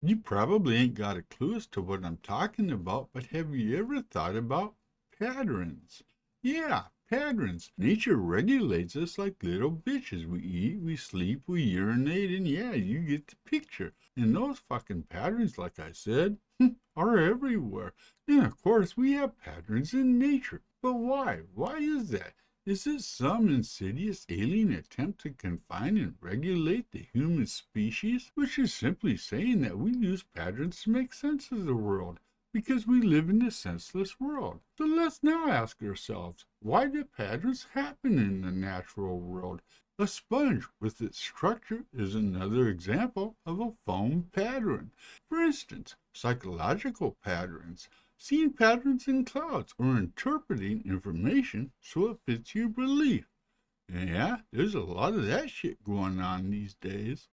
You probably ain't got a clue as to what I'm talking about, but have you ever thought about patterns? Yeah, patterns. Nature regulates us like little bitches. We eat, we sleep, we urinate, and yeah, you get the picture. And those fucking patterns, like I said, are everywhere. And of course, we have patterns in nature. But why? Why is that? Is it some insidious alien attempt to confine and regulate the human species? Which is simply saying that we use patterns to make sense of the world, because we live in a senseless world. So let's now ask ourselves, why do patterns happen in the natural world? A sponge with its structure is another example of a foam pattern. For instance, psychological patterns. Seeing patterns in clouds or interpreting information so it fits your belief. Yeah, there's a lot of that shit going on these days.